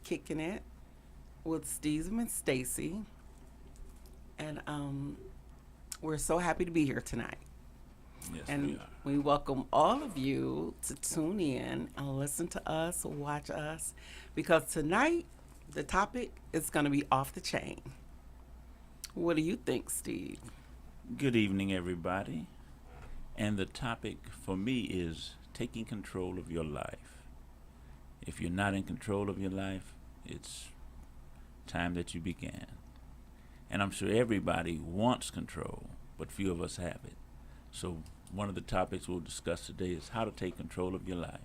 kicking it with Steve and Stacy, and we're so happy to be here tonight. Yes, we And are. we welcome all of you to tune in and listen to us, watch us, because tonight the topic is going to be off the chain. What do you think, Steve? Good evening, everybody. And the topic for me is taking control of your life. If you're not in control of your life, it's time that you began. And I'm sure everybody wants control, but few of us have it. So, one of the topics we'll discuss today is how to take control of your life.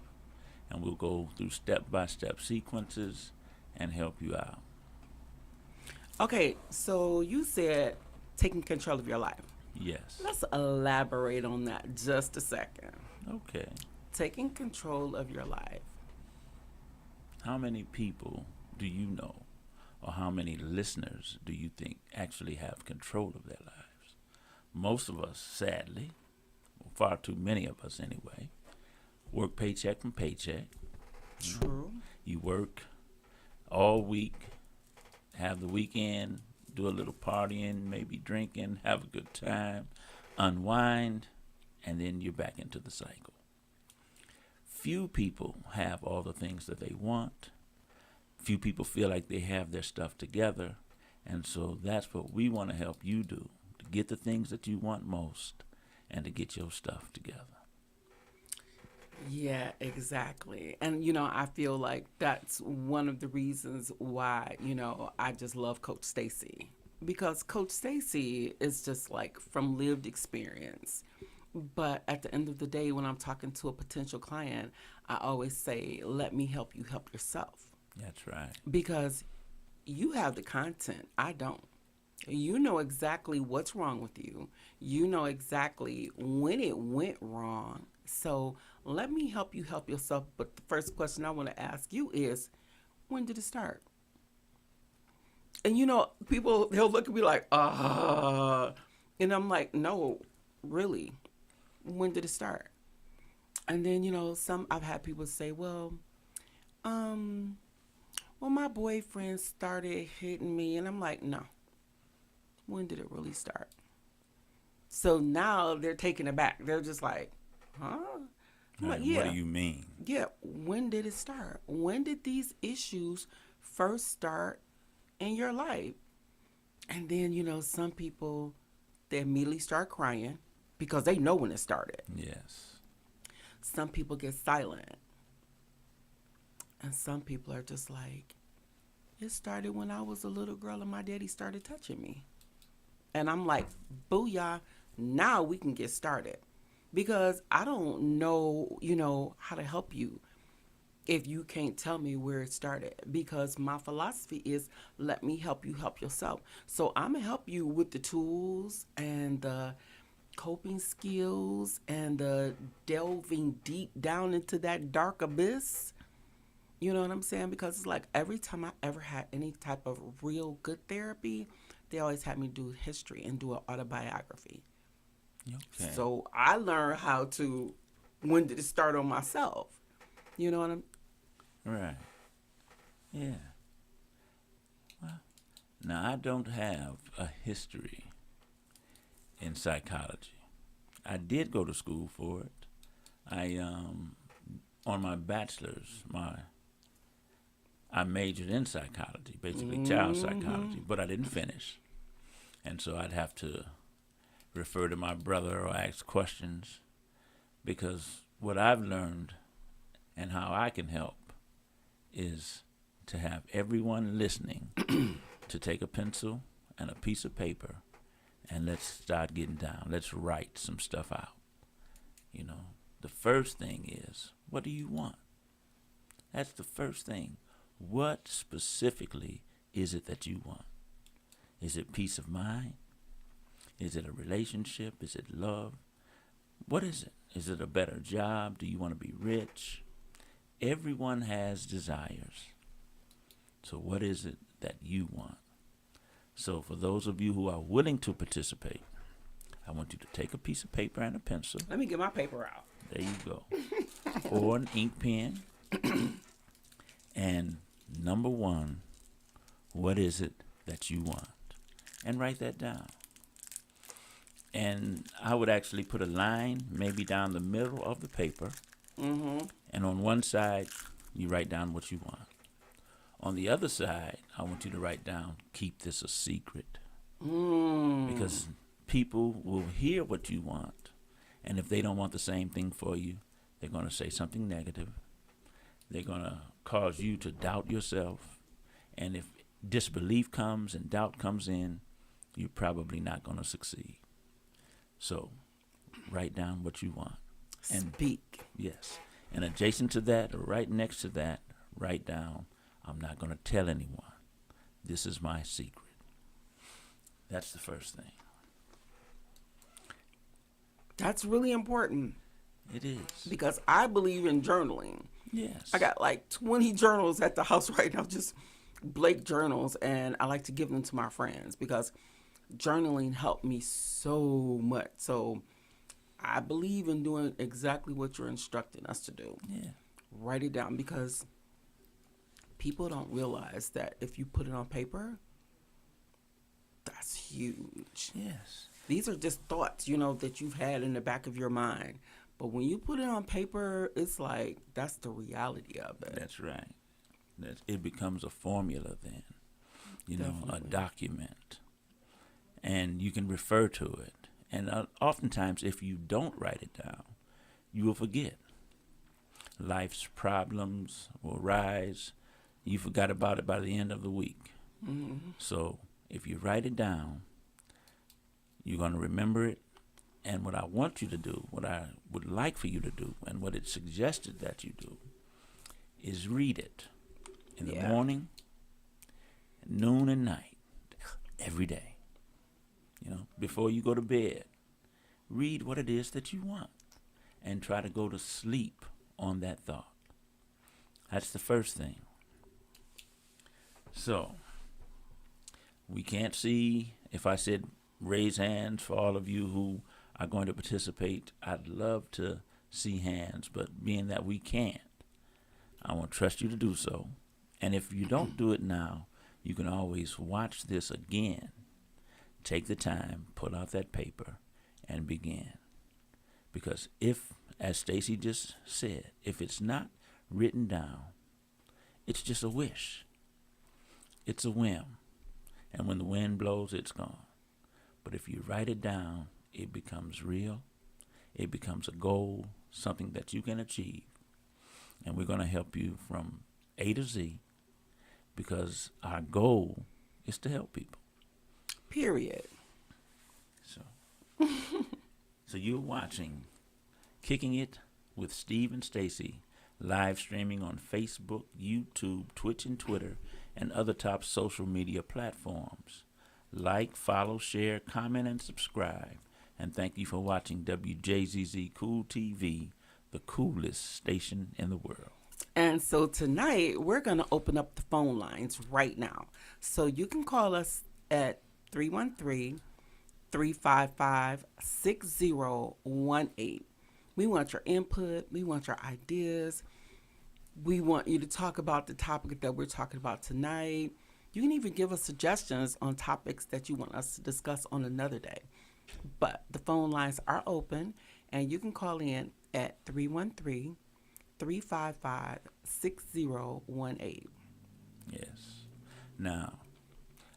And we'll go through step by step sequences and help you out. Okay, so you said taking control of your life. Yes. Let's elaborate on that just a second. Okay. Taking control of your life. How many people do you know, or how many listeners do you think actually have control of their lives? Most of us, sadly, far too many of us anyway, work paycheck from paycheck. True. You work all week, have the weekend, do a little partying, maybe drinking, have a good time, unwind, and then you're back into the cycle. Few people have all the things that they want. Few people feel like they have their stuff together. And so that's what we want to help you do, to get the things that you want most and to get your stuff together. Yeah, exactly. And, I feel like that's one of the reasons why, I just love Coach Stacy. Because Coach Stacy is just like from lived experience. But at the end of the day, when I'm talking to a potential client, I always say, let me help you help yourself. That's right. Because you have the content, I don't. You know exactly what's wrong with you. You know exactly when it went wrong. So let me help you help yourself. But the first question I want to ask you is, when did it start? And people, they'll look at me like, and I'm like, no, really, when did it start? And then, some I've had people say, um, well, my boyfriend started hitting me. And I'm like, no, when did it really start? So now they're taken aback. They're just like, huh? I'm like, Right. What do yeah, you mean? yeah. When did it start? When did these issues first start in your life? And then, some people, they immediately start crying because they know when it started. Yes. Some people get silent. And some people are just like, it started when I was a little girl and my daddy started touching me. And I'm like, booyah, now we can get started. Because I don't know, how to help you if you can't tell me where it started. Because my philosophy is let me help you help yourself. So I'm going to help you with the tools and the coping skills and the delving deep down into that dark abyss. You know what I'm saying? Because it's like every time I ever had any type of real good therapy, they always had me do history and do an autobiography. Okay. So I learned how to, when did it start on myself? You know what I'm, Right. Yeah. Well, now I don't have a history in psychology. I did go to school for it. I on my bachelor's, I majored in psychology, basically child psychology, but I didn't finish. And so I'd have to refer to my brother or ask questions because what I've learned and how I can help is to have everyone listening to take a pencil and a piece of paper and let's start getting down. Let's write some stuff out. The first thing is, what do you want? That's the first thing. What specifically is it that you want? Is it peace of mind? Is it a relationship? Is it love? What is it? Is it a better job? Do you want to be rich? Everyone has desires. So what is it that you want? So for those of you who are willing to participate, I want you to take a piece of paper and a pencil. let me get my paper out. There you go. Or an ink pen. And Number one, what is it that you want? And write that down. And I would actually put a line maybe down the middle of the paper. Mm-hmm. And on one side, you write down what you want. On the other side, I want you to write down, keep this a secret. Because people will hear what you want. And if they don't want the same thing for you, they're going to say something negative. They're going to cause you to doubt yourself. And if disbelief comes and doubt comes in, you're probably not going to succeed. So write down what you want. And Speak. yes. And adjacent to that, or right next to that, write down, I'm not going to tell anyone. This is my secret. That's the first thing. That's really important. It is. Because I believe in journaling. Yes. I got like 20 journals at the house right now, just blank journals, and I like to give them to my friends because journaling helped me so much. So I believe in doing exactly what you're instructing us to do. Yeah. Write it down, because people don't realize that if you put it on paper, that's huge. Yes. These are just thoughts, that you've had in the back of your mind. But when you put it on paper, it's like, that's the reality of it. That's right. It becomes a formula then, a Definitely. document. And you can refer to it. And oftentimes, if you don't write it down, you will forget. Life's problems will rise. You forgot about it by the end of the week. Mm-hmm. So if you write it down, you're going to remember it. And what I want you to do, what I would like for you to do, and what it's suggested that you do, is read it in the morning, noon, and night, every day. Before you go to bed, read what it is that you want and try to go to sleep on that thought. That's the first thing. So, we can't see, if I said raise hands for all of you who are going to participate, I'd love to see hands, but being that we can't, I want to trust you to do so. And if you don't do it now, you can always watch this again. Take the time, pull out that paper, and begin. Because if, as Stacy just said, if it's not written down, it's just a wish. It's a whim. And when the wind blows, it's gone. But if you write it down, it becomes real. It becomes a goal, something that you can achieve. And we're going to help you from A to Z, because our goal is to help people. Period. So you're watching Kicking It with Steve and Stacy, live streaming on Facebook, YouTube, Twitch, and Twitter, and other top social media platforms. Like, follow, share, comment, and subscribe. And thank you for watching Wjzz Cool TV, the coolest station in the world. And so tonight, we're going to open up the phone lines right now. So you can call us at 313-355-6018. We want your input. We want your ideas. We want you to talk about the topic that we're talking about tonight. You can even give us suggestions on topics that you want us to discuss on another day. But the phone lines are open, and you can call in at 313-355-6018. Yes. Now,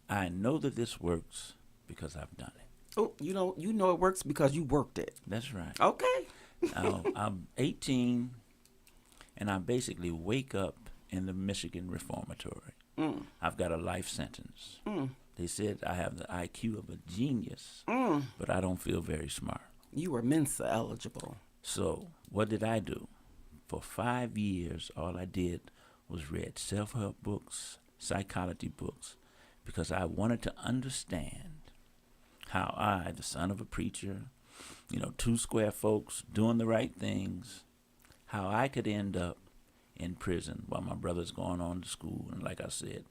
I know that this works because I've done it. Oh, you know it works because you worked it. That's right. Okay. Now, I'm 18, and I basically wake up in the Michigan Reformatory. I've got a life sentence. They said I have the IQ of a genius, but I don't feel very smart. You were Mensa eligible. So what did I do? For 5 years, all I did was read self-help books, psychology books, because I wanted to understand how I, the son of a preacher, two square folks doing the right things, how I could end up in prison while my brother's going on to school. And like I said,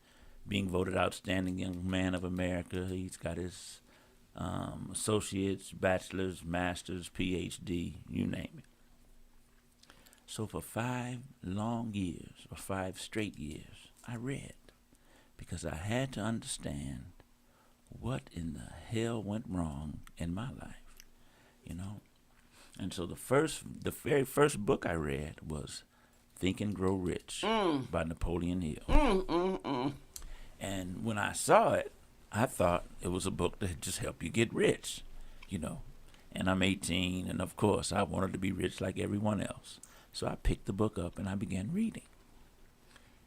being voted outstanding young man of America. He's got his associates, bachelor's, master's, PhD, you name it. So for 5 long years, or 5 straight years, I read because I had to understand what in the hell went wrong in my life, you know. And so the very first book I read was Think and Grow Rich by Napoleon Hill. And when I saw it, I thought it was a book that just helped you get rich, you know. And I'm 18, and of course I wanted to be rich like everyone else. So I picked the book up and I began reading.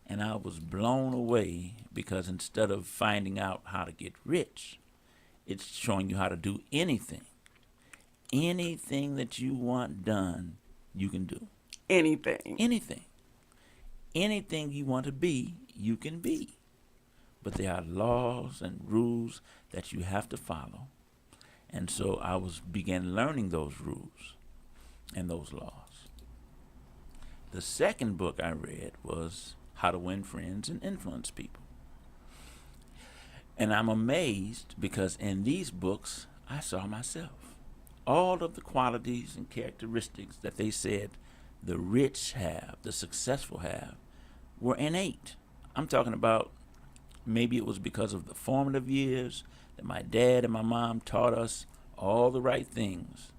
And I was blown away because instead of finding out how to get rich, it's showing you how to do anything. Anything that you want done, you can do. Anything. Anything. Anything you want to be, you can be. But there are laws and rules that you have to follow. And so I began learning those rules and those laws. The second book I read was How to Win Friends and Influence People. And I'm amazed because in these books, I saw myself. All of the qualities and characteristics that they said the rich have, the successful have, were innate. I'm talking about maybe it was because of the formative years that my dad and my mom taught us all the right things.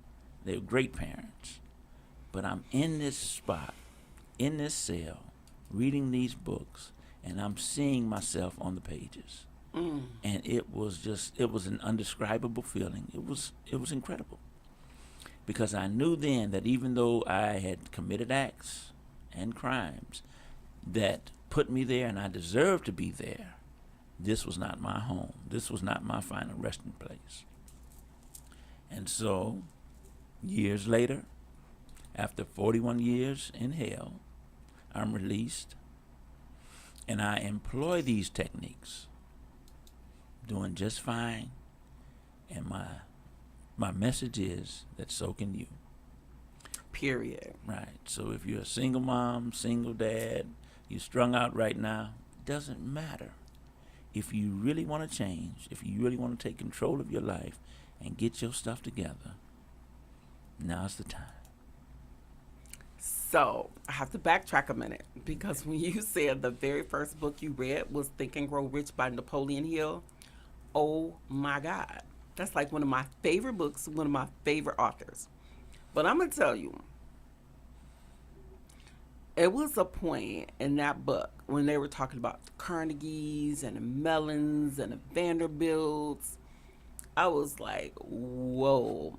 They were great parents. But I'm in this spot, in this cell, reading these books, and I'm seeing myself on the pages. And it was an indescribable feeling. It was incredible. Because I knew then that even though I had committed acts and crimes that put me there and I deserved to be there, this was not my home. This was not my final resting place. And so, years later, after 41 years in hell, I'm released, and I employ these techniques, doing just fine, and my message is that so can you. Period. Right. So if you're a single mom, single dad, you're strung out right now, it doesn't matter. If you really want to change, if you really want to take control of your life and get your stuff together, now's the time. So I have to backtrack a minute because when you said the very first book you read was Think and Grow Rich by Napoleon Hill, oh my God. That's like one of my favorite books, one of my favorite authors. But I'm going to tell you, it was a point in that book when they were talking about the Carnegies and the Mellons and the Vanderbilts. I was like, whoa.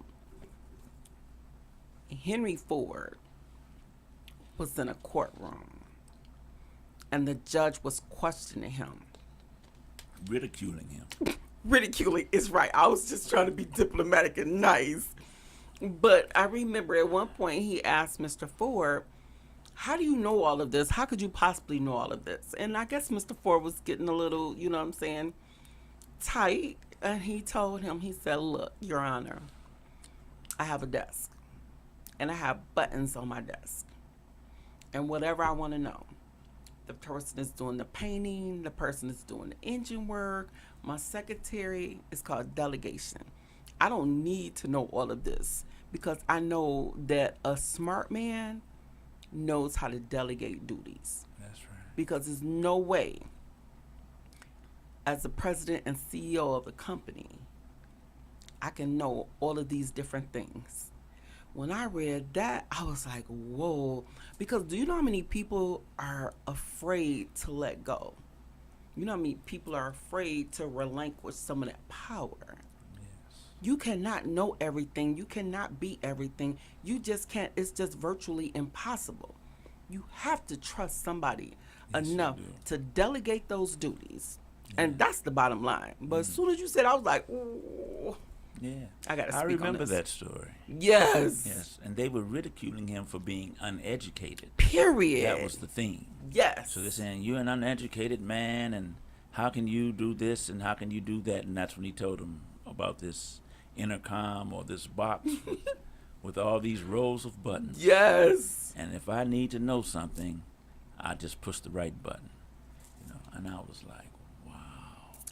Henry Ford was in a courtroom, and the judge was questioning him. Ridiculing him. Ridiculing is right. I was just trying to be diplomatic and nice. But I remember at one point he asked Mr. Ford, how do you know all of this? How could you possibly know all of this? And I guess Mr. Ford was getting a little, you know what I'm saying, tight. And he told him, he said, look, Your Honor, I have a desk. And I have buttons on my desk. And whatever I want to know, the person is doing the painting, the person is doing the engine work, my secretary, is called delegation. I don't need to know all of this because I know that a smart man knows how to delegate duties. That's right. Because there's no way, as the president and CEO of a company, I can know all of these different things. When I read that, I was like, whoa. Because do you know how many people are afraid to let go? You know how many people are afraid to relinquish some of that power? Yes. You cannot know everything. You cannot be everything. You just can't. It's just virtually impossible. You have to trust somebody enough to delegate those duties. Yeah. And that's the bottom line. But as soon as you said, I was like, ooh. Yeah. I got to speak I remember on this. that story. Yes. Yes. And they were ridiculing him for being uneducated. Period. That was the theme. Yes. So they're saying, you're an uneducated man, and how can you do this and how can you do that? And that's when he told him about this intercom or this box with all these rows of buttons. Yes. And if I need to know something, I just push the right button. You know, and I was like, wow.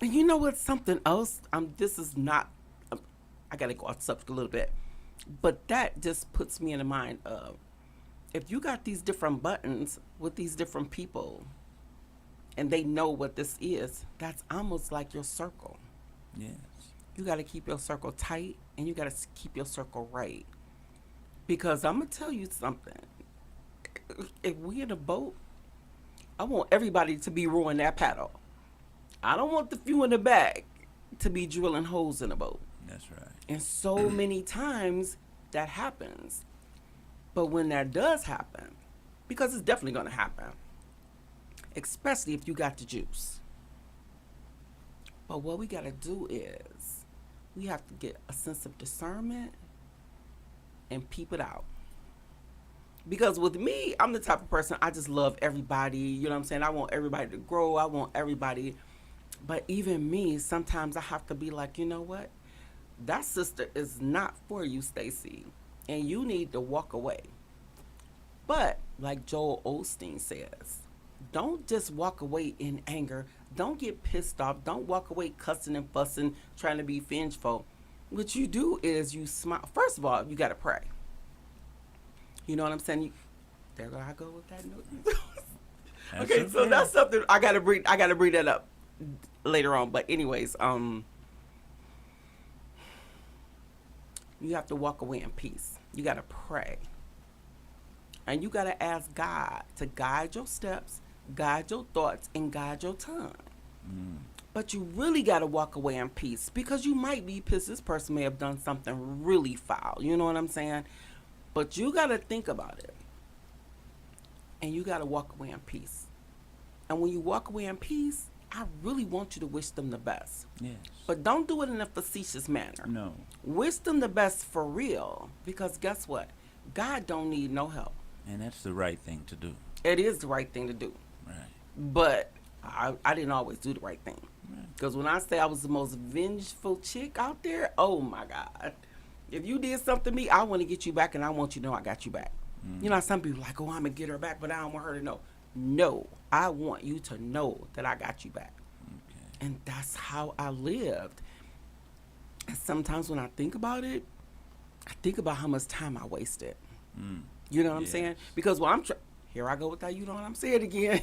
And you know what? Something else. This is not. I gotta go off subject a little bit, but that just puts me in the mind of, if you got these different buttons with these different people, and they know what this is, that's almost like your circle. Yes. You got to keep your circle tight, and you got to keep your circle right. Because I'm going to tell you something. If we in a boat, I want everybody to be rowing that paddle. I don't want the few in the back to be drilling holes in the boat. That's right. And so many times that happens. But when that does happen, because it's definitely going to happen, especially if you got the juice. But what we got to do is we have to get a sense of discernment and peep it out. Because with me, I'm the type of person, I just love everybody. You know what I'm saying? I want everybody to grow. I want everybody. But even me, sometimes I have to be like, you know what? That sister is not for you, Stacy. And you need to walk away. But like Joel Osteen says, don't just walk away in anger. Don't get pissed off. Don't walk away cussing and fussing, trying to be vengeful. What you do is you smile. First of all, you got to pray. You know what I'm saying? There I go with that note. Okay, so that's something I gotta bring that up later on. But anyways, you have to walk away in peace. You gotta pray. And you gotta ask God to guide your steps, guide your thoughts, and guide your tongue. But you really gotta walk away in peace, because you might be pissed. This person may have done something really foul. You know what I'm saying? But you got to think about it. And you got to walk away in peace. And when you walk away in peace, I really want you to wish them the best. Yes. But don't do it in a facetious manner. No. Wish them the best for real. Because guess what? God don't need no help. And that's the right thing to do. It is the right thing to do. Right. But I didn't always do the right thing. Because when I say I was the most vengeful chick out there, oh my God. If you did something to me, I want to get you back, and I want you to know I got you back. You know, some people are like, oh, I'm going to get her back, but I don't want her to know. No, I want you to know that I got you back. Okay. And that's how I lived. And sometimes when I think about it, I think about how much time I wasted. You know what I'm saying? Because when here I go with that, you know what I'm saying again.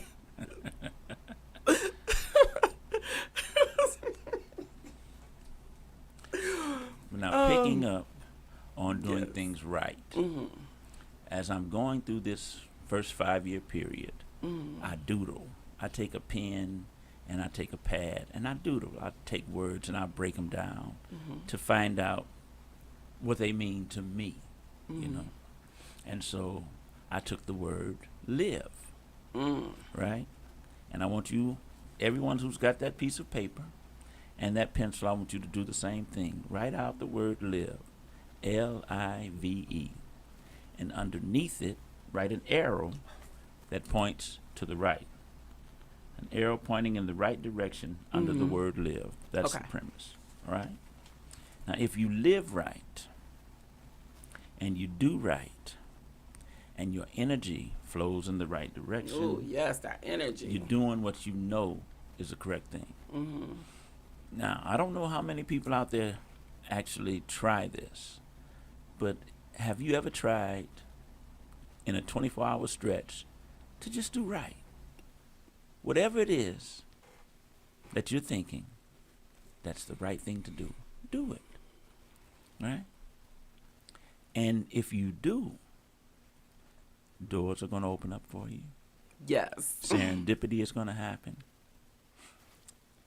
Now, picking up on doing things right. As I'm going through this first 5-year period, I doodle. I take a pen and I take a pad and I doodle. I take words and I break them down to find out what they mean to me, you know. And so I took the word live, right? And I want you, everyone who's got that piece of paper and that pencil, I want you to do the same thing. Write out the word live, L-I-V-E. And underneath it, write an arrow that points to the right. An arrow pointing in the right direction under the word live. That's the premise, all right? Now, if you live right and you do right and your energy flows in the right direction. Oh, yes, that energy. You're doing what you know is the correct thing. Now, I don't know how many people out there actually try this, but have you ever tried in a 24-hour stretch to just do right? Whatever it is that you're thinking, that's the right thing to do. Do it, right? And if you do, doors are going to open up for you. Yes. Serendipity is going to happen.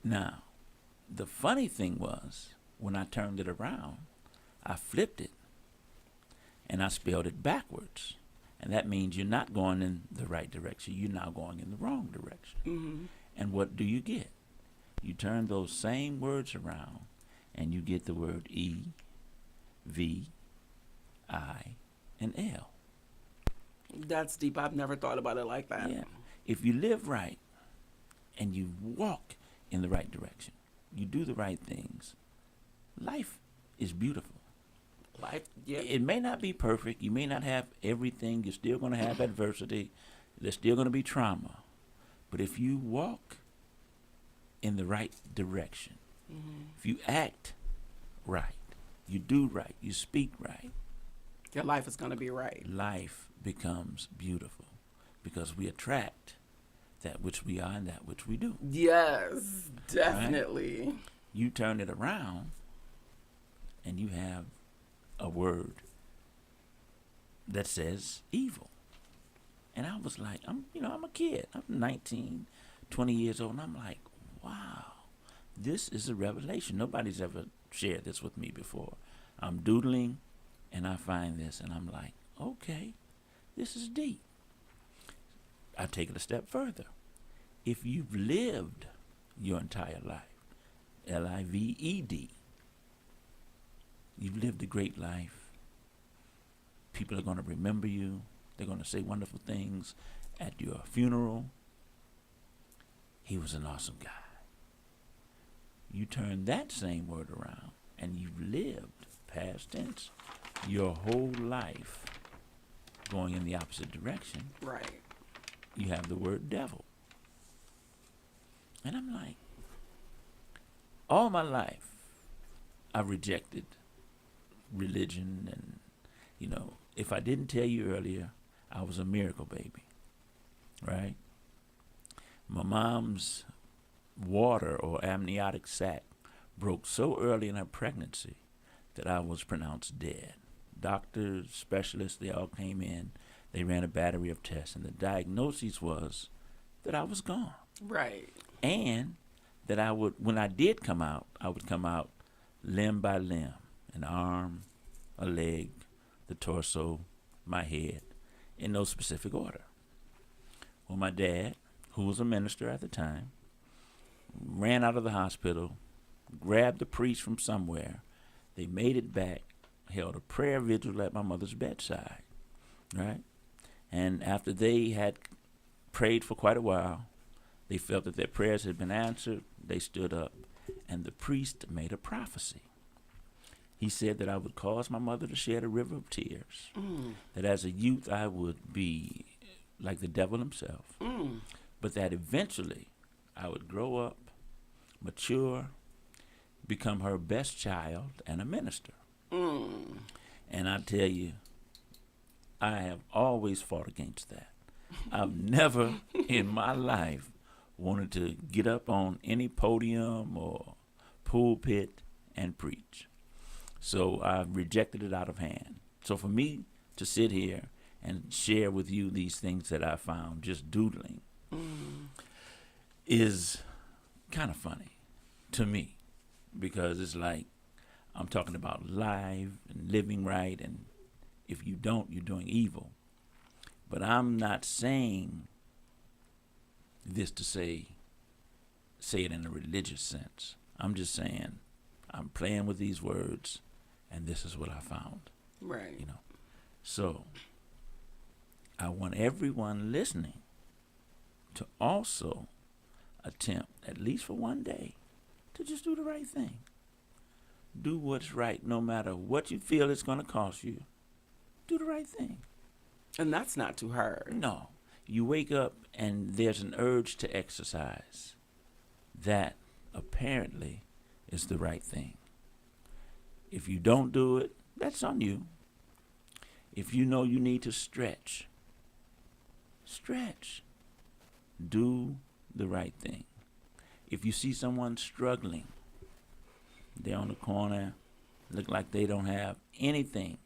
Now, the funny thing was, when I turned it around, I flipped it, and I spelled it backwards. And that means you're not going in the right direction. You're now going in the wrong direction. And what do you get? You turn those same words around, and you get the word E, V, I, and L. That's deep. I've never thought about it like that. Yeah. If you live right and you walk in the right direction, you do the right things, life is beautiful. Life, yeah. It may not be perfect. You may not have everything. You're still going to have adversity. There's still going to be trauma. But if you walk in the right direction, if you act right, you do right, you speak right, your life is going to be right. Life becomes beautiful because we attract that which we are and that which we do. Yes, definitely. Right? You turn it around and you have a word that says evil. And I was like, I'm a kid. I'm 19, 20 years old, and I'm like, wow, this is a revelation. Nobody's ever shared this with me before. I'm doodling, and I find this, and I'm like, okay, this is deep. I take it a step further. If you've lived your entire life, Lived, you've lived a great life. People are going to remember you. They're going to say wonderful things at your funeral. He was an awesome guy. You turn that same word around, and you've lived, past tense, your whole life going in the opposite direction. Right. You have the word devil. And I'm like, all my life, I've rejected religion, and, if I didn't tell you earlier, I was a miracle baby, right? My mom's water or amniotic sac broke so early in her pregnancy that I was pronounced dead. Doctors, specialists, they all came in. They ran a battery of tests, and the diagnosis was that I was gone. Right. And that when I did come out, I would come out limb by limb, an arm, a leg, the torso, my head, in no specific order. Well, my dad, who was a minister at the time, ran out of the hospital, grabbed the priest from somewhere. They made it back, held a prayer vigil at my mother's bedside, right? And after they had prayed for quite a while, they felt that their prayers had been answered. They stood up, and the priest made a prophecy. He said that I would cause my mother to shed a river of tears, that as a youth I would be like the devil himself, but that eventually I would grow up, mature, become her best child, and a minister. And I tell you, I have always fought against that. I've never in my life wanted to get up on any podium or pulpit and preach. So I've rejected it out of hand. So for me to sit here and share with you these things that I found just doodling is kind of funny to me, because it's like I'm talking about live and living right, and if you don't, you're doing evil. But I'm not saying this to say it in a religious sense. I'm just saying I'm playing with these words, and this is what I found. Right. So I want everyone listening to also attempt, at least for one day, to just do the right thing. Do what's right, no matter what you feel it's going to cost you. Do the right thing. And that's not too hard. No. You wake up and there's an urge to exercise. That apparently is the right thing. If you don't do it, that's on you. If you know you need to stretch. Do the right thing. If you see someone struggling, they're on the corner, look like they don't have anything,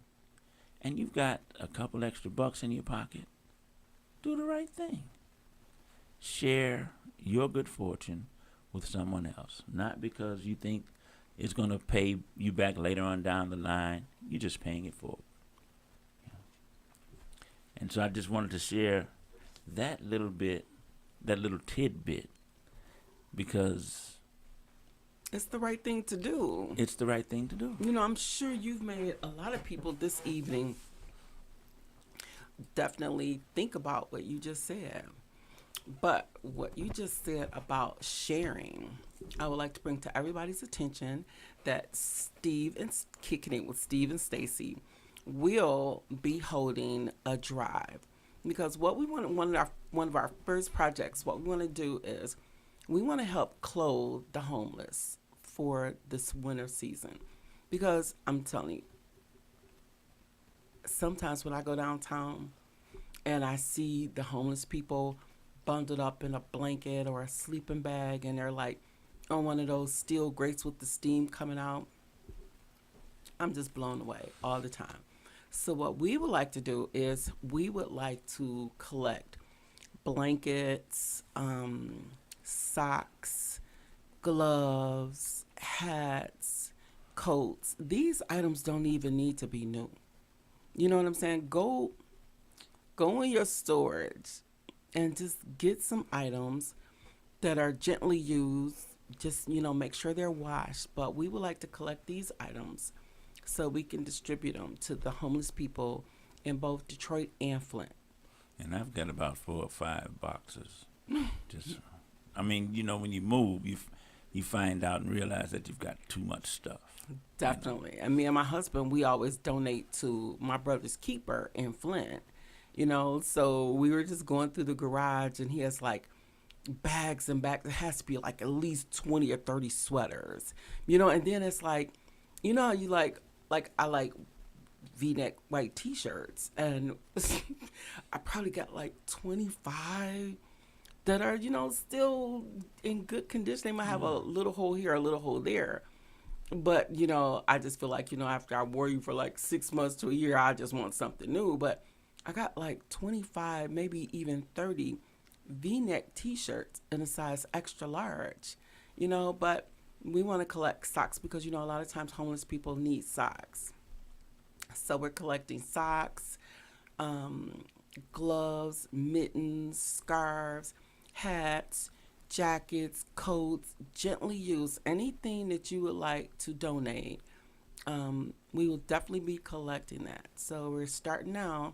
and you've got a couple extra bucks in your pocket, do the right thing. Share your good fortune with someone else, not because you think it's going to pay you back later on down the line. You're just paying it forward. And so I just wanted to share that little tidbit, because it's the right thing to do. It's the right thing to do. I'm sure you've made a lot of people this evening definitely think about what you just said. But what you just said about sharing, I would like to bring to everybody's attention that Kicking It with Steve and Stacy will be holding a drive. Because what we want, one of our first projects, what we want to do is we want to help clothe the homeless for this winter season. Because I'm telling you, sometimes when I go downtown and I see the homeless people bundled up in a blanket or a sleeping bag, and they're like on one of those steel grates with the steam coming out. I'm just blown away all the time. So what we would like to do is we would like to collect blankets, socks, gloves, hats, coats. These items don't even need to be new. You know what I'm saying? Go in your storage and just get some items that are gently used. Just, make sure they're washed. But we would like to collect these items so we can distribute them to the homeless people in both Detroit and Flint. And I've got about 4 or 5 boxes. Just, when you move, you find out and realize that you've got too much stuff. Definitely. And me and my husband, we always donate to my brother's keeper in Flint. So we were just going through the garage, and he has like bags and bags. It has to be like at least 20 or 30 sweaters, and then it's like, how you like I like V-neck white t-shirts, and I probably got like 25 that are, still in good condition. They might have a little hole here, a little hole there. But, I just feel like, after I wore you for like 6 months to a year, I just want something new. But I got like 25, maybe even 30 V-neck t-shirts in a size extra large, but we want to collect socks because, a lot of times homeless people need socks. So we're collecting socks, gloves, mittens, scarves, hats, jackets, coats, gently used, anything that you would like to donate. We will definitely be collecting that. So we're starting now,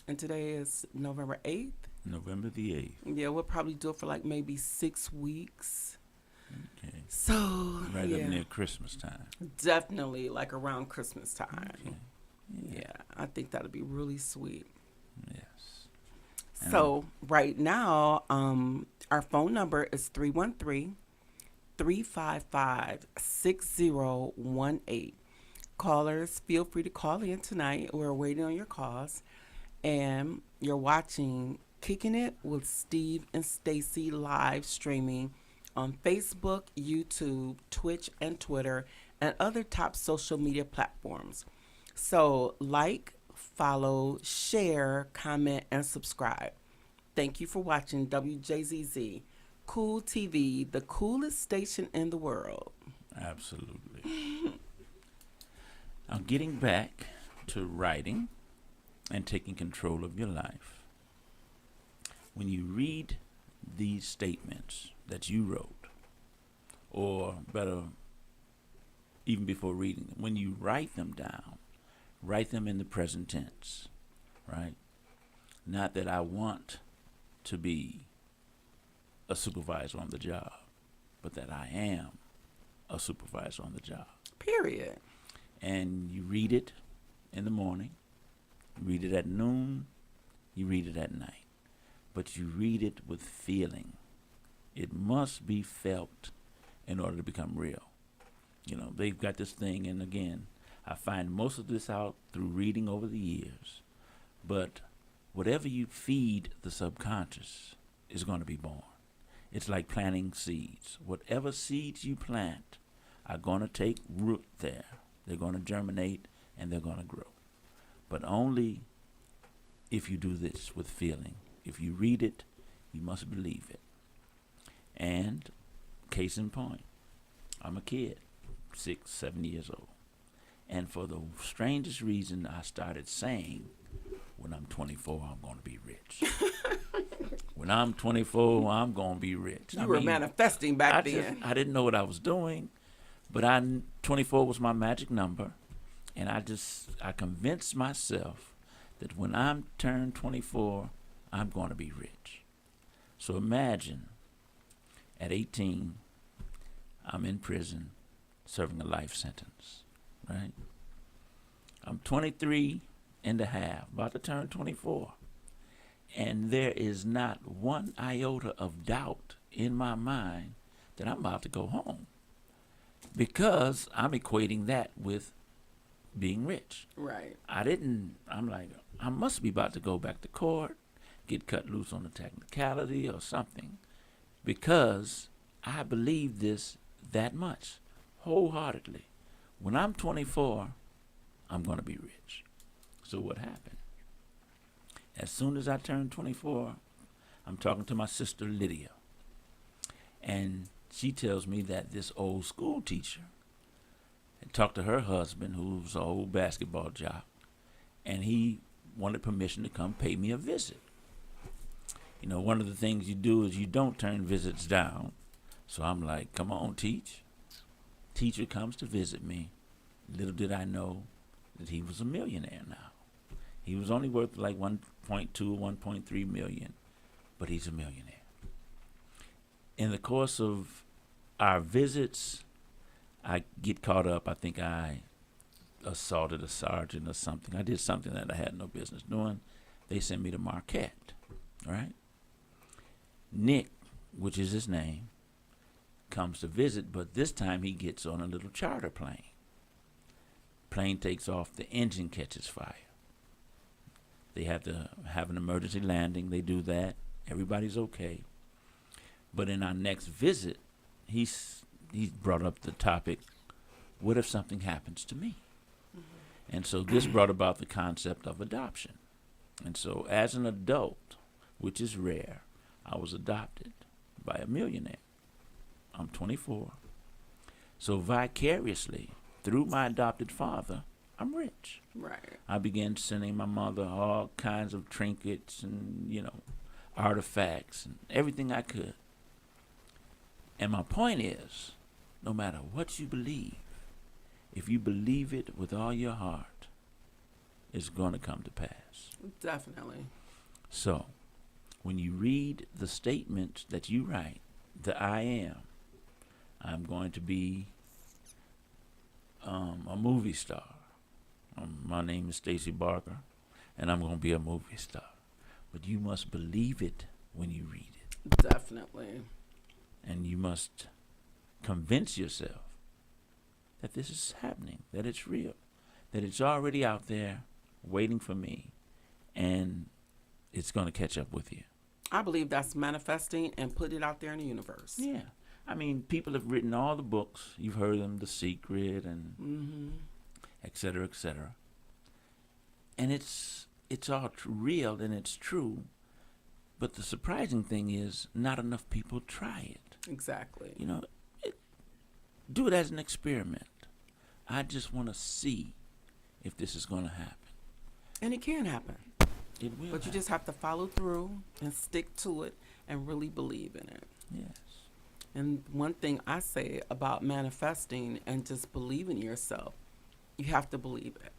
and today is November 8th. November the 8th. Yeah, we'll probably do it for like maybe 6 weeks. Okay. So, right up near Christmas time. Definitely like around Christmas time. Okay. Yeah, I think that'd be really sweet. Yes. So right now, our phone number is 313-355-6018. Callers, feel free to call in tonight. We're waiting on your calls. And you're watching Kicking It with Steve and Stacy live streaming on Facebook, YouTube, Twitch, and Twitter, and other top social media platforms. So like, follow, share, comment, and subscribe. Thank you for watching Wjzz Cool TV, the coolest station in the world. Absolutely. Now, getting back to writing and taking control of your life. When you read these statements that you wrote, or better, even before reading them, when you write them down, write them in the present tense, right? Not that I want to be a supervisor on the job, but that I am a supervisor on the job. Period. And you read it in the morning, you read it at noon, you read it at night. But you read it with feeling. It must be felt in order to become real. They've got this thing, and again, I find most of this out through reading over the years. But whatever you feed the subconscious is going to be born. It's like planting seeds. Whatever seeds you plant are going to take root there. They're going to germinate, and they're going to grow. But only if you do this with feeling. If you read it, you must believe it. And case in point, I'm a kid, 6, 7 years old. And for the strangest reason, I started saying, when I'm 24, I'm going to be rich. When I'm 24, I'm going to be rich. You were manifesting back then. I didn't know what I was doing, but 24 was my magic number. And I convinced myself that when I'm turned 24, I'm going to be rich. So imagine, at 18, I'm in prison serving a life sentence, right? I'm 23 and a half, about to turn 24. And there is not one iota of doubt in my mind that I'm about to go home, because I'm equating that with being rich. Right. I'm like, I must be about to go back to court get cut loose on a technicality or something, because I believe this that much, wholeheartedly. When I'm 24, I'm going to be rich. So what happened? As soon as I turned 24, I'm talking to my sister Lydia. And she tells me that this old school teacher had talked to her husband, who was an old basketball jock, and he wanted permission to come pay me a visit. You know, one of the things you do is you don't turn visits down. So I'm like, come on, teach. Teacher comes to visit me. Little did I know that he was a millionaire now. He was only worth like 1.2 or 1.3 million, but he's a millionaire. In the course of our visits, I get caught up. I think I assaulted a sergeant or something. I did something that I had no business doing. They sent me to Marquette, right? Nick, which is his name, comes to visit, but this time he gets on a little charter plane. Plane takes off, the engine catches fire. They have to have an emergency landing. They do that. Everybody's okay. But in our next visit, he's brought up the topic, what if something happens to me? Mm-hmm. And so this brought about the concept of adoption. And so as an adult, which is rare, I was adopted by a millionaire. I'm 24. So vicariously, through my adopted father, I'm rich. Right. I began sending my mother all kinds of trinkets and, artifacts and everything I could. And my point is, no matter what you believe, if you believe it with all your heart, it's going to come to pass. Definitely. So, when you read the statements that you write, the I am, I'm going to be a movie star. My name is Stacy Barker, and I'm going to be a movie star. But you must believe it when you read it. Definitely. And you must convince yourself that this is happening, that it's real, that it's already out there waiting for me, and it's going to catch up with you. I believe that's manifesting and put it out there in the universe. Yeah. I mean, people have written all the books. You've heard them, The Secret and et cetera, et cetera. And it's all real and it's true. But the surprising thing is not enough people try it. Exactly. Do it as an experiment. I just want to see if this is going to happen. And it can happen. It will. But you just have to follow through and stick to it and really believe in it. Yes. And one thing I say about manifesting and just believing in yourself, you have to believe it.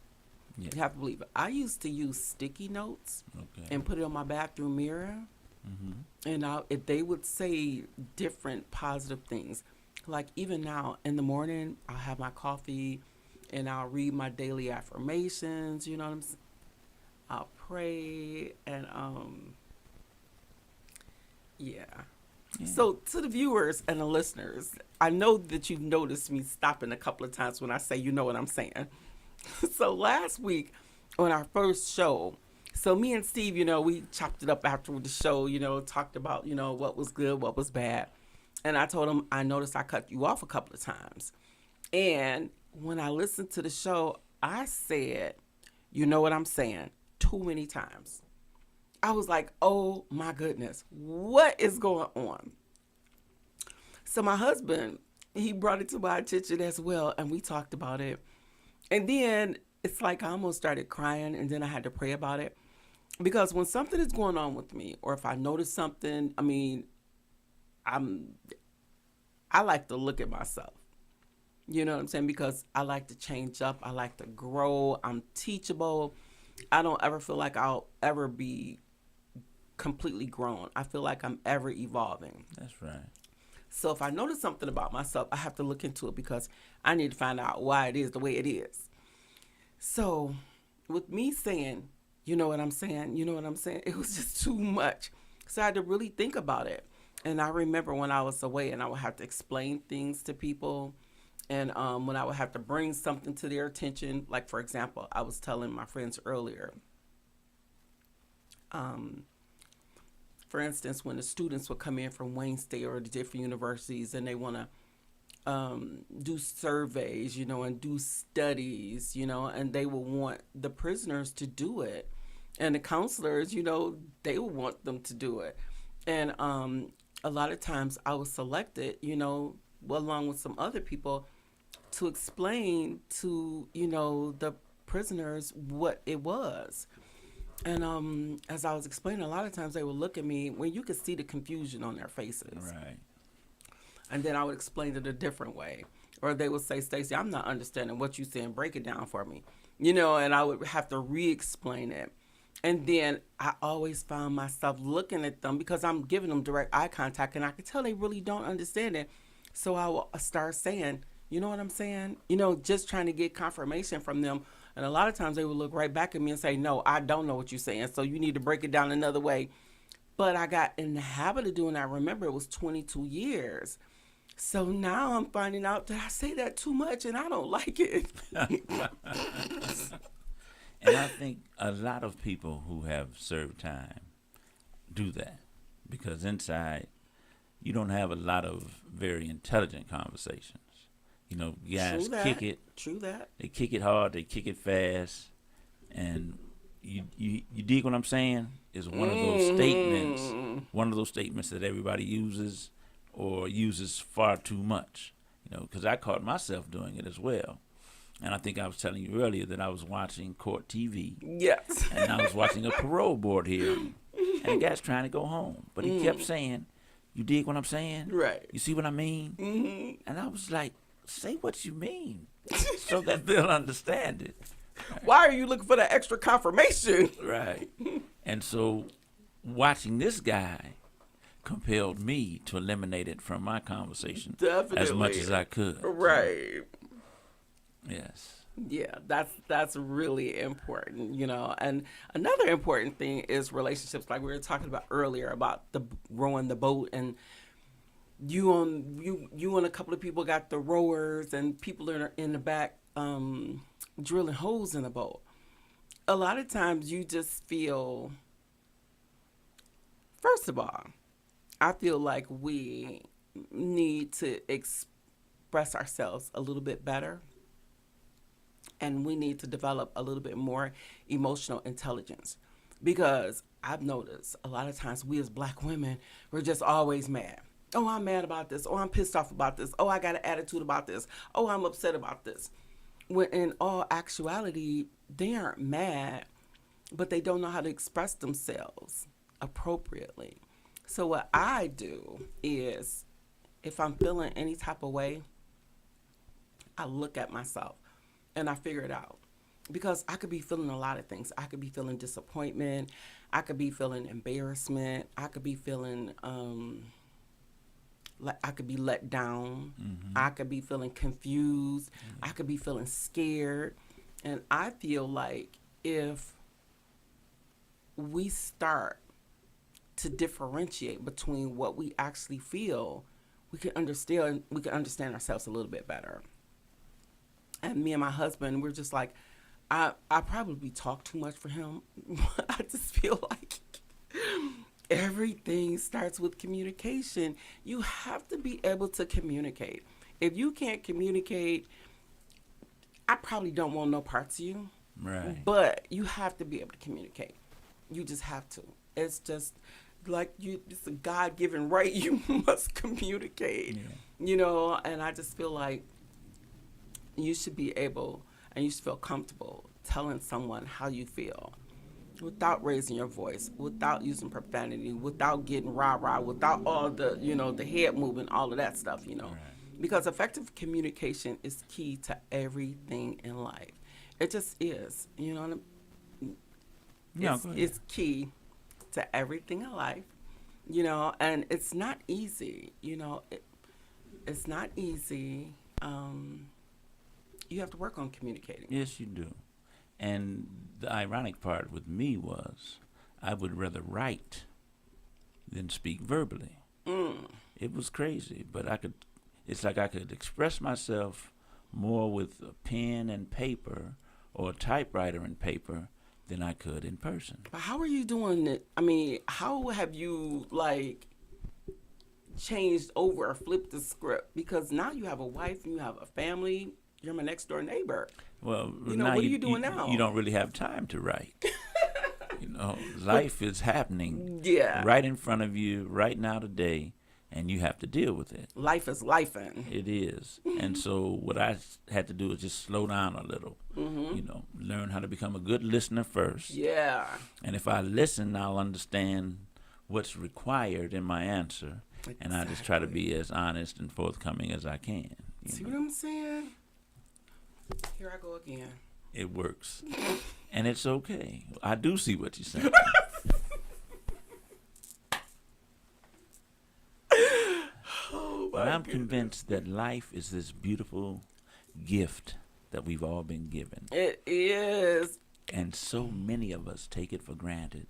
Yeah. You have to believe it. I used to use sticky notes and put it on my bathroom mirror. Mm-hmm. And they would say different positive things. Like even now in the morning, I'll have my coffee and I'll read my daily affirmations. You know what I'm saying? I'll pray and yeah. So to the viewers and the listeners, I know that you've noticed me stopping a couple of times when I say, you know what I'm saying. So last week on our first show, so me and Steve, we chopped it up after the show, talked about, what was good, what was bad. And I told him, I noticed I cut you off a couple of times. And when I listened to the show, I said, you know what I'm saying, too many times. I was like, oh my goodness, what is going on? So my husband, he brought it to my attention as well, and we talked about it. And then it's like I almost started crying, and then I had to pray about it. Because when something is going on with me, or if I notice something, I like to look at myself. You know what I'm saying? Because I like to change up. I like to grow. I'm teachable. I don't ever feel like I'll ever be completely grown. I feel like I'm ever evolving. That's right. So if I notice something about myself, I have to look into it because I need to find out why it is the way it is. So with me saying, you know what I'm saying, it was just too much. So I had to really think about it. And I remember when I was away and I would have to explain things to people. And when I would have to bring something to their attention, like, for example, I was telling my friends earlier, for instance, when the students would come in from Wayne State or the different universities and they want to do surveys, and do studies, and they will want the prisoners to do it. And the counselors, they will want them to do it. And a lot of times I was selected, along with some other people to explain to, the prisoners what it was. And as I was explaining, a lot of times they would look at me when you could see the confusion on their faces. Right. And then I would explain it a different way. Or they would say, Stacey, I'm not understanding what you're saying. Break it down for me. And I would have to re-explain it. And then I always found myself looking at them because I'm giving them direct eye contact and I could tell they really don't understand it. So I will start saying, you know what I'm saying? Just trying to get confirmation from them. And a lot of times they would look right back at me and say, no, I don't know what you're saying. So you need to break it down another way. But I got in the habit of doing that. I remember it was 22 years. So now I'm finding out that I say that too much and I don't like it. And I think a lot of people who have served time do that because inside you don't have a lot of very intelligent conversations. Guys kick it. True that. They kick it hard. They kick it fast. And you dig what I'm saying? It's one of those statements that everybody uses or uses far too much, because I caught myself doing it as well. And I think I was telling you earlier that I was watching Court TV. Yes. And I was watching a parole board hearing. And the guy's trying to go home. But he kept saying, you dig what I'm saying? Right. You see what I mean? Mm-hmm. And I was like, say what you mean so that they'll understand it. Right. Why are you looking for that extra confirmation? Right. And so watching this guy compelled me to eliminate it from my conversation as much as I could. Right. So, yes. Yeah, that's really important, And another important thing is relationships, like we were talking about earlier about the rowing the boat, and you and a couple of people got the rowers, and people are in the back drilling holes in the boat. A lot of times you just feel, first of all, I feel like we need to express ourselves a little bit better. And we need to develop a little bit more emotional intelligence. Because I've noticed a lot of times we as Black women, we're just always mad. Oh, I'm mad about this. Oh, I'm pissed off about this. Oh, I got an attitude about this. Oh, I'm upset about this. When in all actuality, they aren't mad, but they don't know how to express themselves appropriately. So what I do is, if I'm feeling any type of way, I look at myself and I figure it out. Because I could be feeling a lot of things. I could be feeling disappointment. I could be feeling embarrassment. I could be feeling like I could be let down. Mm-hmm. I could be feeling confused. Mm-hmm. I could be feeling scared. And I feel like if we start to differentiate between what we actually feel, we can understand ourselves a little bit better. And me and my husband, we're just like, I probably talk too much for him. I just feel like everything starts with communication. You have to be able to communicate. If you can't communicate, I probably don't want no parts of you. Right. But you have to be able to communicate. You just have to. It's just like it's a God-given right. You must communicate, and I just feel like you should be able and you should feel comfortable telling someone how you feel without raising your voice, without using profanity, without getting rah-rah, without all the, the head moving, all of that stuff, Right. Because effective communication is key to everything in life. It just is, it's key to everything in life, and it's not easy, it's not easy. You have to work on communicating. Yes, you do. And the ironic part with me was I would rather write than speak verbally. It was crazy, but it's like I could express myself more with a pen and paper or a typewriter and paper than I could in person. But how are you doing it? I mean, how have you like changed over or flipped the script? Because now you have a wife and you have a family. You're my next door neighbor. Well, You know, now what are you doing now? You don't really have time to write. You know, life is happening Yeah. right in front of you, right now today, and you have to deal with it. Life is lifing. It is. And so what I had to do is just slow down a little, Mm-hmm. you know, learn how to become a good listener first. Yeah. And if I listen, I'll understand what's required in my answer. And I just try to be as honest and forthcoming as I can. See You what know? I'm saying? Here I go again. It works. And it's okay. I do see what you're saying. Oh, But my I'm goodness. convinced that life is this beautiful gift that we've all been given. It is. And so many of us take it for granted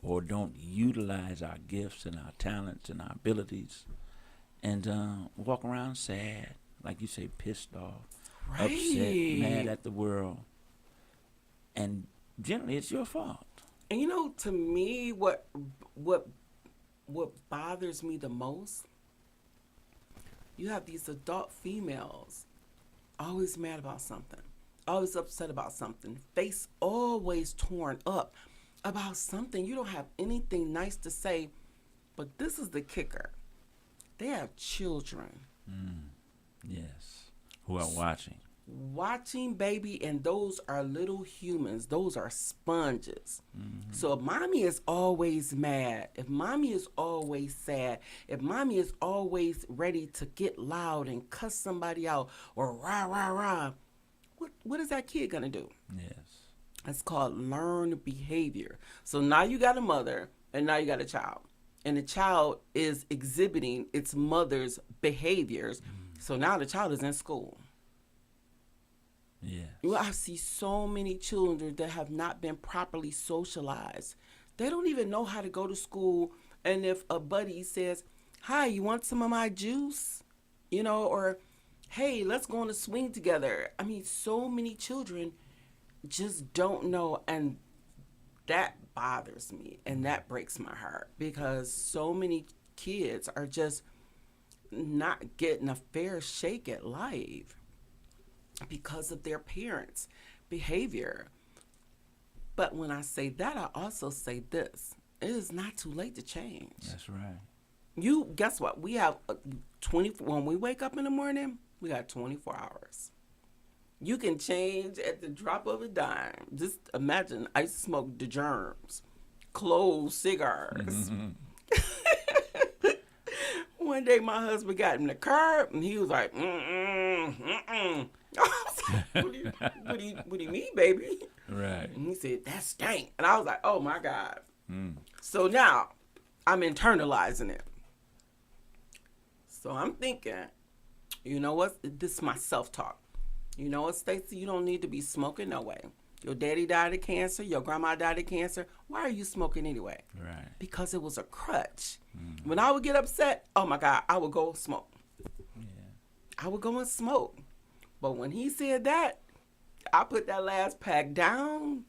or don't utilize our gifts and our talents and our abilities and walk around sad, like you say, pissed off, upset, mad at the world. And generally it's your fault. And you know, to me, what bothers me the most, you have these adult females always mad about something, always upset about something, face always torn up about something. You don't have anything nice to say, but this is the kicker. They have children. Yes. Who are watching. Baby, and those are little humans. Those are sponges. So if mommy is always mad, if mommy is always sad, if mommy is always ready to get loud and cuss somebody out or rah rah rah, what is that kid gonna do? Yes. It's called learned behavior. So now you got a mother and now you got a child, and the child is exhibiting its mother's behaviors. So now the child is in school. Yes. Well, I see so many children that have not been properly socialized. They don't even know how to go to school. And if a buddy says, "Hi, you want some of my juice?" You know, or, "Hey, let's go on a swing together." I mean, so many children just don't know. And that bothers me and that breaks my heart because so many kids are just not getting a fair shake at life because of their parents' behavior. But when I say that, I also say this. It is not too late to change. That's right. You, guess what? We have 24, when we wake up in the morning, we got 24 hours. You can change at the drop of a dime. Just imagine, I smoked the germs, closed cigars. One day my husband got in the car and he was like, I was like, what do you mean, baby? Right. And he said, that stank. And I was like, oh my God. So now I'm internalizing it. So I'm thinking, you know what? This is my self-talk. You know what, Stacey? You don't need to be smoking no way. Your daddy died of cancer. Your grandma died of cancer. Why are you smoking anyway? Right. Because it was a crutch. When I would get upset, oh my God, I would go smoke. Yeah. I would go and smoke. But when he said that, I put that last pack down,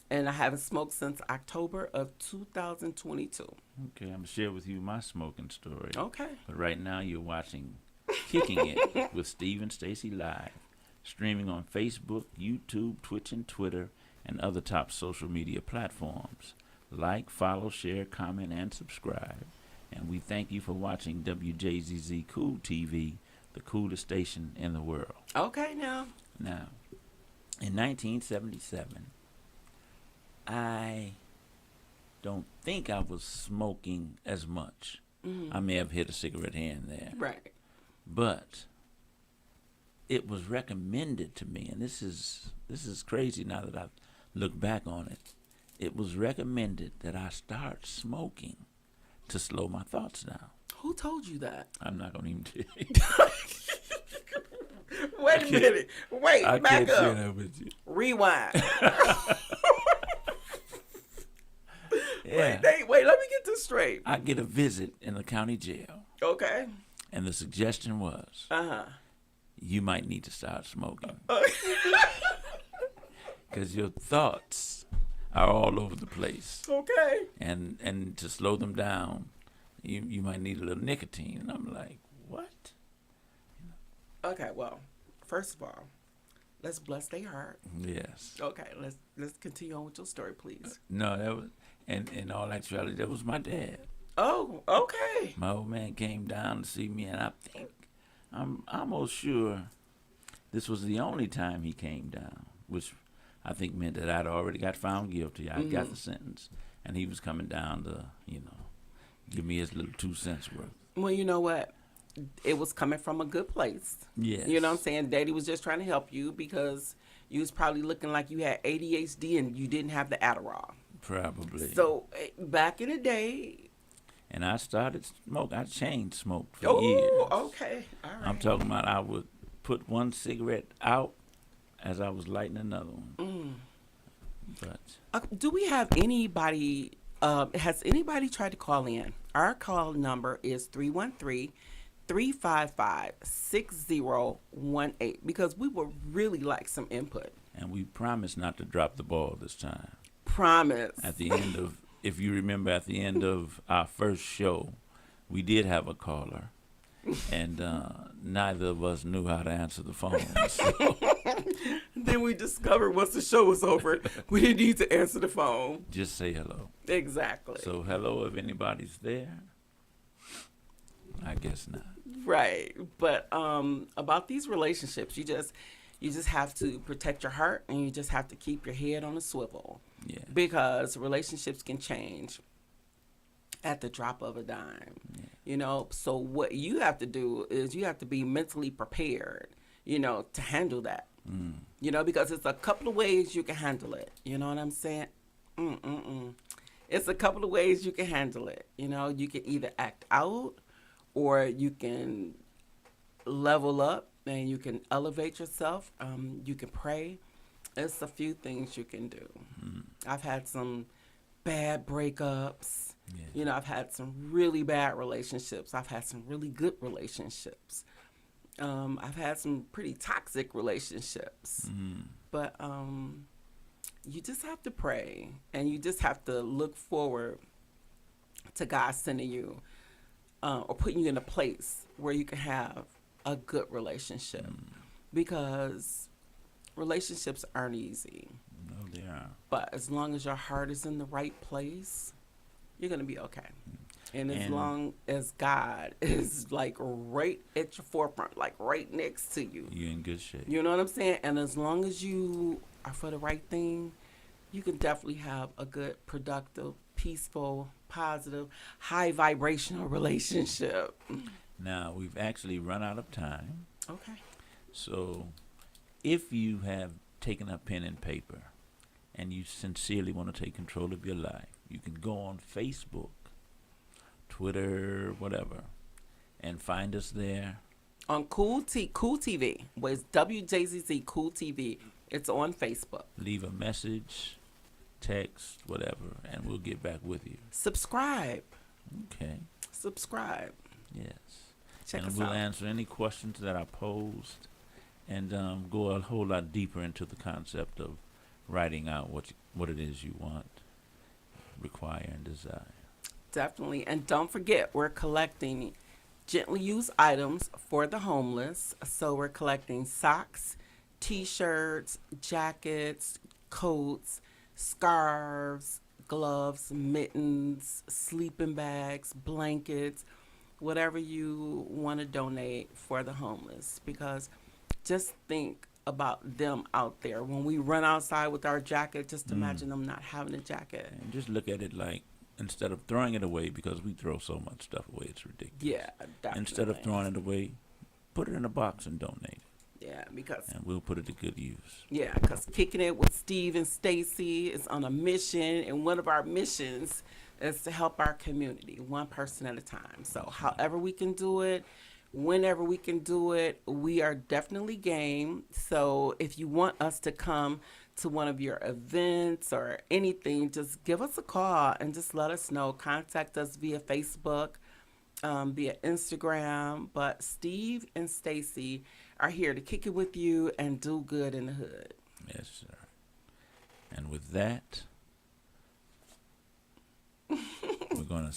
and I haven't smoked since October of 2022. Okay, I'm going to share with you my smoking story. Okay. But right now you're watching Kicking It with Steve and Stacey live, streaming on Facebook, YouTube, Twitch, and Twitter, and other top social media platforms. Like, follow, share, comment, and subscribe. And we thank you for watching Wjzz Cool TV, the coolest station in the world. Okay, now. Now, in 1977, I don't think I was smoking as much. I may have hit a cigarette here and there. Right. But it was recommended to me, and this is crazy now that I look back on it. It was recommended that I start smoking to slow my thoughts down. Who told you that? I'm not going to even tell you. Wait a minute. Wait, I back can't share up. that with you. Rewind. Yeah. Wait, let me get this straight. I get a visit in the county jail, Okay. and the suggestion was, Uh-huh. you might need to start smoking. Because your thoughts are all over the place. Okay. And to slow them down, you might need a little nicotine. And I'm like, what? Okay, well, first of all, let's bless their heart. Yes. Okay, let's continue on with your story, please. No, that was, and in all actuality, that was my dad. Oh, okay. My old man came down to see me, and I think I'm almost sure this was the only time he came down, which I think meant that I'd already got found guilty. I got the sentence, and he was coming down to, give me his little 2 cents worth. Well, you know what? It was coming from a good place. Yes. You know what I'm saying? Daddy was just trying to help you because you was probably looking like you had ADHD and you didn't have the Adderall. Probably. So back in the day. And I started smoke. I chain smoked for years. Oh, okay. All right. I'm talking about I would put one cigarette out as I was lighting another one. But Do we have anybody, has anybody tried to call in? Our call number is 313-355-6018 because we would really like some input. And we promise not to drop the ball this time. Promise. At the end of, if you remember, at the end of our first show, we did have a caller. And neither of us knew how to answer the phone. So. Then we discovered once the show was over, we didn't need to answer the phone. Just say hello. Exactly. So hello if anybody's there. I guess not. Right. But about these relationships, you just have to protect your heart and you just have to keep your head on a swivel. Yeah. Because relationships can change at the drop of a dime. Yeah. So what you have to do is you have to be mentally prepared, to handle that. Because it's a couple of ways you can handle it. You know what I'm saying? It's a couple of ways you can handle it. You can either act out or you can level up and you can elevate yourself. You can pray. It's a few things you can do. I've had some bad breakups. Yeah. I've had some really bad relationships. I've had some really good relationships. I've had some pretty toxic relationships. But you just have to pray and you just have to look forward to God sending you or putting you in a place where you can have a good relationship. Because relationships aren't easy. No, they are. But as long as your heart is in the right place, you're going to be okay. And as long as God is like right at your forefront, like right next to you, you're in good shape. You know what I'm saying? And as long as you are for the right thing, you can definitely have a good, productive, peaceful, positive, high vibrational relationship. Now, we've actually run out of time. Okay. So if you have taken a pen and paper and you sincerely want to take control of your life, you can go on Facebook, Twitter, whatever, and find us there. On Cool TV, with WJZZ Cool TV. It's on Facebook. Leave a message, text, whatever, and we'll get back with you. Subscribe. Okay. Subscribe. Yes. Check and us we'll out. answer any questions that are posed and go a whole lot deeper into the concept of writing out what it is you want, require, and desire. Definitely. And don't forget, we're collecting gently used items for the homeless. So we're collecting socks, T-shirts, jackets, coats, scarves, gloves, mittens, sleeping bags, blankets, whatever you want to donate for the homeless. Because just think about them out there. When we run outside with our jacket, just imagine them not having a jacket. And just look at it like, instead of throwing it away, because we throw so much stuff away, it's ridiculous. Yeah, definitely. Instead of throwing it away, put it in a box and donate it. Yeah, because... And we'll put it to good use. Yeah, because Kicking It with Steve and Stacy is on a mission, and one of our missions is to help our community, one person at a time. So however we can do it, whenever we can do it, we are definitely game. So if you want us to come to one of your events or anything, just give us a call and just let us know. Contact us via Facebook, via Instagram. But Steve and Stacy are here to kick it with you and do good in the hood. Yes, sir. And with that, We're going to